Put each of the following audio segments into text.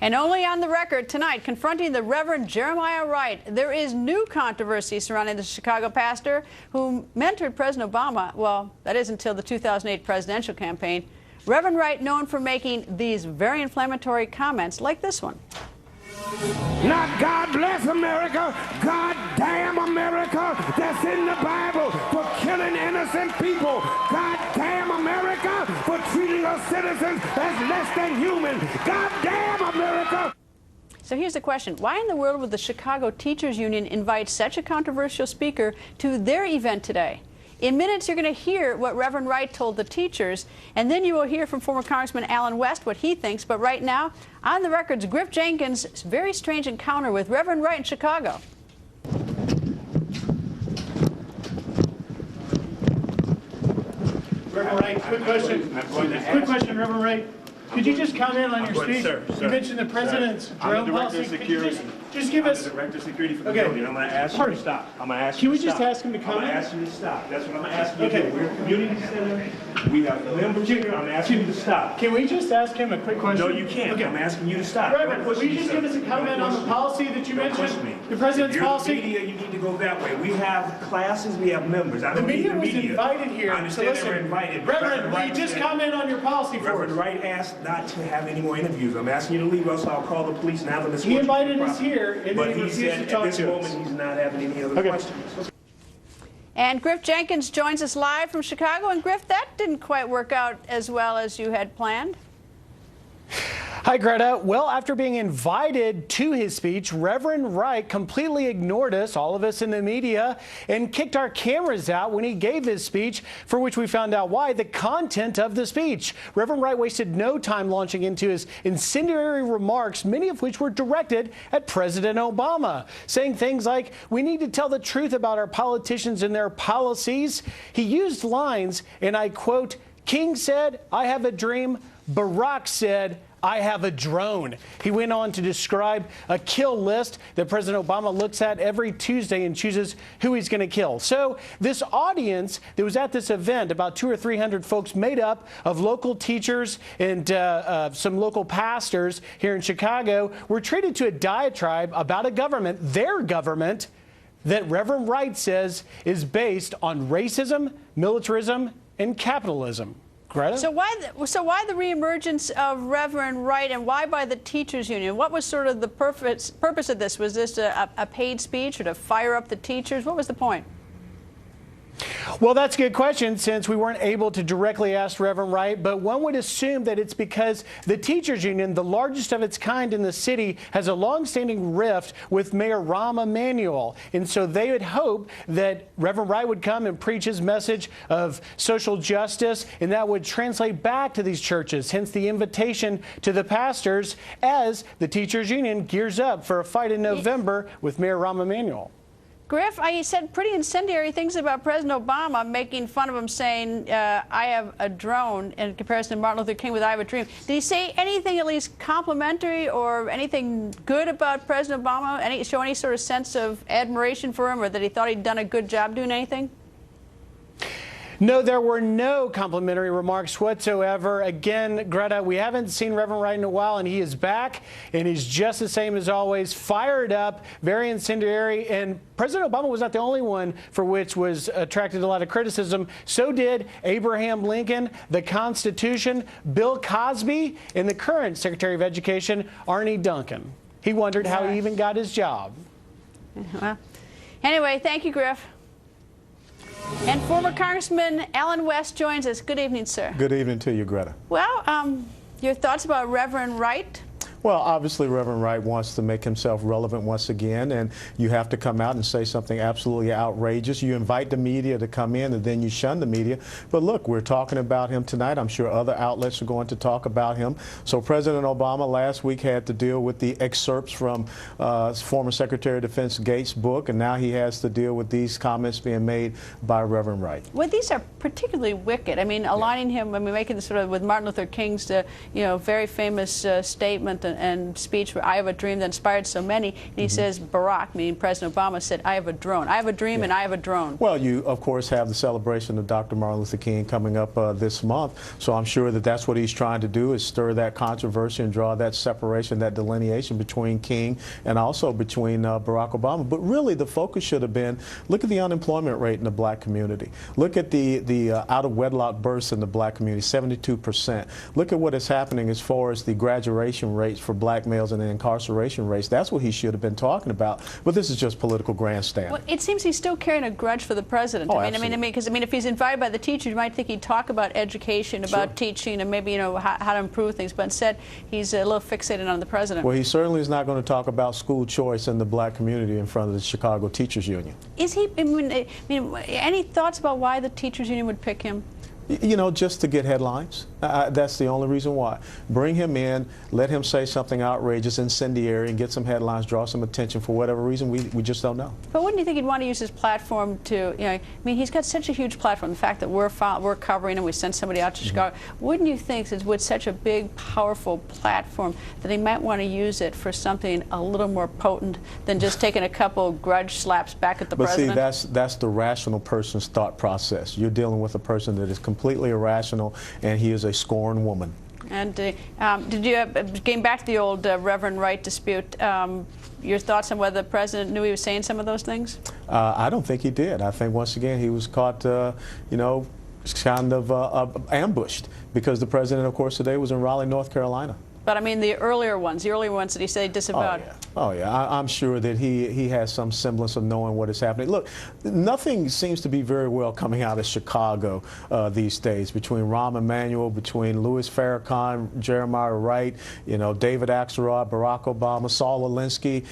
And only on the record tonight, confronting the Reverend Jeremiah Wright, there is new controversy surrounding the Chicago pastor who mentored President Obama. Well, that is until the 2008 presidential campaign. Reverend Wright, known for making these very inflammatory comments like this one. Not God bless America, God damn America, that's in the Bible for killing innocent people. God damn America for treating us citizens as less than human. God damn America. So here's the question. Why in the world would the Chicago Teachers Union invite such a controversial speaker to their event today? In minutes, you're going to hear what Reverend Wright told the teachers, and then you will hear from former Congressman Allen West what he thinks. But right now, on the record's Griff Jenkins' very strange encounter with Reverend Wright in Chicago. Reverend Wright, quick question. Quick question, Reverend Wright. Could you just comment on your speech? Sir. You mentioned the president's drone policy. Could you just give us... I'm the director of security for the building. I'm going to ask you to stop. I'm going to ask you to stop. Can we just ask him to comment? I'm going to ask you to stop. That's what I'm going to ask you to do. We're a community center. We have members here. I'm asking you to stop. Can we just ask him a quick question? No, you can't. Okay. I'm asking you to stop. Reverend, will you just give us a comment on the policy that you mentioned? The president's policy? If you're the media, you need to go that way. We have classes. We have members. I don't need the media. Was invited here. I understand they were invited. Reverend, will you just comment on your policy for us? Reverend Wright asked not to have any more interviews. I'm asking you to leave, else I'll call the police and have them escort you. He invited us here, and then he refused to talk to us. At this moment, he's not having any other questions. And Griff Jenkins joins us live from Chicago. And Griff, that didn't quite work out as well as you had planned. Hi, Greta. Well, after being invited to his speech, Reverend Wright completely ignored us, all of us in the media, and kicked our cameras out when he gave his speech, for which we found out why: the content of the speech. Reverend Wright wasted no time launching into his incendiary remarks, many of which were directed at President Obama, saying things like, "We need to tell the truth about our politicians and their policies." He used lines, and I quote, "King said, I have a dream. Barack said, I have a drone." He went on to describe a kill list that President Obama looks at every Tuesday and chooses who he's going to kill. So this audience that was at this event, about 200 or 300 folks made up of local teachers and some local pastors here in Chicago, were treated to a diatribe about a government, their government, that Reverend Wright says is based on racism, militarism, and capitalism. Greta? So why the reemergence of Reverend Wright, and why by the teachers union? What was sort of the purpose of this? Was this a paid speech or to fire up the teachers? What was the point? Well, that's a good question, since we weren't able to directly ask Reverend Wright, but one would assume that it's because the teachers union, the largest of its kind in the city, has a long-standing rift with Mayor Rahm Emanuel. And so they would hope that Reverend Wright would come and preach his message of social justice, and that would translate back to these churches, hence the invitation to the pastors as the teachers union gears up for a fight in November with Mayor Rahm Emanuel. Griff, he said pretty incendiary things about President Obama, making fun of him, saying, I have a drone, in comparison to Martin Luther King with I have a dream. Did he say anything at least complimentary or anything good about President Obama? Show any sort of sense of admiration for him, or that he thought he'd done a good job doing anything? No, there were no complimentary remarks whatsoever. Again, Greta, we haven't seen Reverend Wright in a while, and he is back, and he's just the same as always, fired up, very incendiary. And President Obama was not the only one for which was attracted a lot of criticism. So did Abraham Lincoln, the Constitution, Bill Cosby, and the current Secretary of Education, Arne Duncan. He wondered how he even got his job. Well, anyway, thank you, Griff. And former Congressman Allen West joins us. Good evening, sir. Good evening to you, Greta. Well, your thoughts about Reverend Wright? Well, obviously, Reverend Wright wants to make himself relevant once again, and you have to come out and say something absolutely outrageous. You invite the media to come in, and then you shun the media. But look, we're talking about him tonight. I'm sure other outlets are going to talk about him. So President Obama last week had to deal with the excerpts from former Secretary of Defense Gates' book, and now he has to deal with these comments being made by Reverend Wright. Well, these are particularly wicked. I mean, aligning him, making this sort of with Martin Luther King's, very famous statement and speech, I have a dream that inspired so many, and he says Barack, meaning President Obama, said, I have a drone. I have a dream and I have a drone. Well, you, of course, have the celebration of Dr. Martin Luther King coming up this month, so I'm sure that that's what he's trying to do, is stir that controversy and draw that separation, that delineation between King and also between Barack Obama. But really, the focus should have been, look at the unemployment rate in the black community. Look at the out-of-wedlock births in the black community, 72%. Look at what is happening as far as the graduation rates for black males and the incarceration rates. That's what he should have been talking about. But this is just political grandstand. Well, it seems he's still carrying a grudge for the president. Oh, I mean, because if he's invited by the teachers, you might think he'd talk about education, about teaching, and maybe how to improve things. But instead, he's a little fixated on the president. Well, he certainly is not going to talk about school choice in the black community in front of the Chicago Teachers Union. Is he? I mean, any thoughts about why the teachers union would pick him? You know, just to get headlines. That's the only reason why. Bring him in, let him say something outrageous, incendiary, and get some headlines, draw some attention for whatever reason. We just don't know. But wouldn't you think he'd want to use his platform to, I mean, he's got such a huge platform. The fact that we're covering him, we sent somebody out to Chicago. Wouldn't you think, that with such a big, powerful platform, that he might want to use it for something a little more potent than just taking a couple grudge slaps back at the president? But see, that's the rational person's thought process. You're dealing with a person that is completely irrational, and he is a scorned woman. And did you, getting back to the old Reverend Wright dispute, your thoughts on whether the president knew he was saying some of those things? I don't think he did. I think, once again, he was caught, you know, kind of ambushed, because the president, of course, today was in Raleigh, North Carolina. But I mean the earlier ones that he said he disavowed. Oh, yeah. Oh, yeah. I'm sure that he has some semblance of knowing what is happening. Look, nothing seems to be very well coming out of Chicago these days, between Rahm Emanuel, between Louis Farrakhan, Jeremiah Wright, you know, David Axelrod, Barack Obama, Saul Alinsky.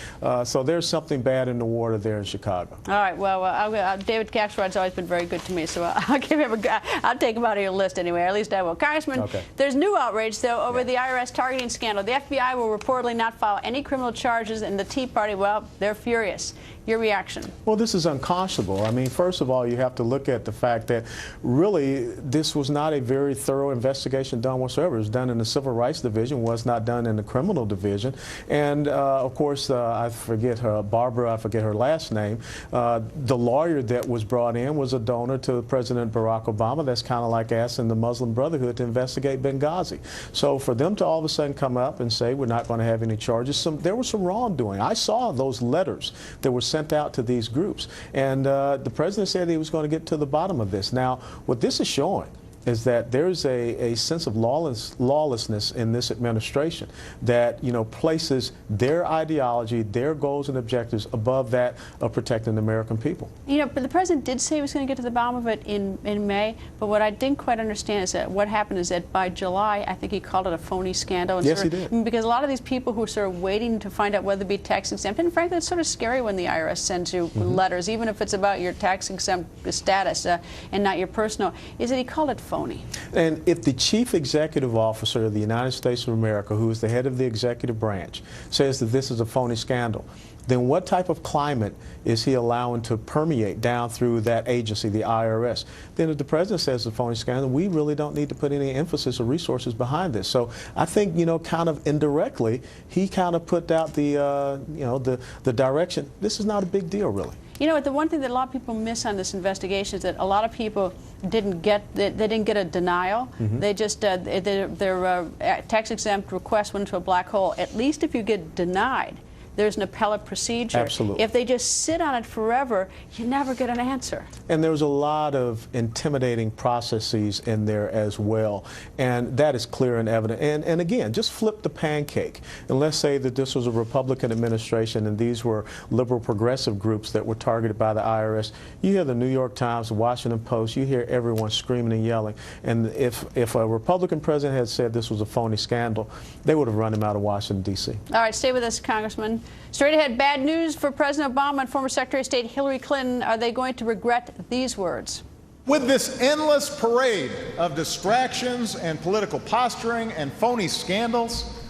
So there's something bad in the water there in Chicago. All right. Well, David Axelrod's always been very good to me, so I'll give him I'll take him out of your list anyway. Or at least I will. Congressman, there's new outrage though over the IRS targeting scandal. The FBI will reportedly not file any criminal charges, and the Tea Party, well, they're furious. Your reaction? Well, this is unconscionable. I mean, first of all, you have to look at the fact that really this was not a very thorough investigation done whatsoever. It was done in the Civil Rights Division, was not done in the Criminal Division. And, of course, I forget her, Barbara, I forget her last name. The lawyer that was brought in was a donor to President Barack Obama. That's kind of like asking the Muslim Brotherhood to investigate Benghazi. So for them to all of a sudden come up and say we're not going to have any charges, there was some wrongdoing. I saw those letters that were sent out to these groups, and the president said he was going to get to the bottom of this. Now, what this is showing is that there's a sense of lawlessness in this administration that, you know, places their ideology, their goals and objectives above that of protecting the American people. You know, but the president did say he was going to get to the bottom of it in May, but what I didn't quite understand is that what happened is that by July, I think he called it a phony scandal. And yes, he did. Because a lot of these people who are sort of waiting to find out whether to be tax exempt, and frankly, it's sort of scary when the IRS sends you letters, even if it's about your tax exempt status and not your personal, is that he called it phony. And if the chief executive officer of the United States of America, who is the head of the executive branch, says that this is a phony scandal, then what type of climate is he allowing to permeate down through that agency, the IRS? Then if the president says it's a phony scandal, we really don't need to put any emphasis or resources behind this. So I think, you know, kind of indirectly, he kind of put out the, you know, the direction. This is not a big deal, really. You know, the one thing that a lot of people miss on this investigation is that a lot of people didn't get a denial. They just their tax exempt request went into a black hole. At least if you get denied, there's an appellate procedure. Absolutely. If they just sit on it forever, you never get an answer. And there's a lot of intimidating processes in there as well, and that is clear and evident. And again, just flip the pancake, and let's say that this was a Republican administration and these were liberal progressive groups that were targeted by the IRS. You hear the New York Times, the Washington Post, you hear everyone screaming and yelling. And if a Republican president had said this was a phony scandal, they would have run him out of Washington, D.C. All right, stay with us, Congressman. Straight ahead, bad news for President Obama and former Secretary of State Hillary Clinton. Are they going to regret these words? With this endless parade of distractions and political posturing and phony scandals,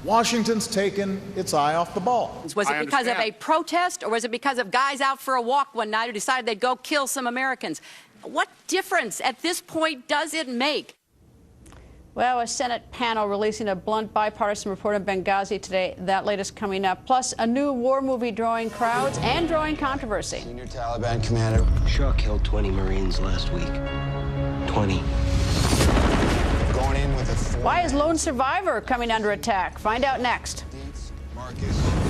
Washington's taken its eye off the ball. Was it because of a protest, or was it because of guys out for a walk one night who decided they'd go kill some Americans? What difference at this point does it make? Well, a Senate panel releasing a blunt bipartisan report on Benghazi today. That latest coming up. Plus, a new war movie drawing crowds and drawing controversy. Senior Taliban commander Shaw killed 20 Marines last week. 20. Going in with a Why is lone survivor coming under attack? Find out next. Marcus.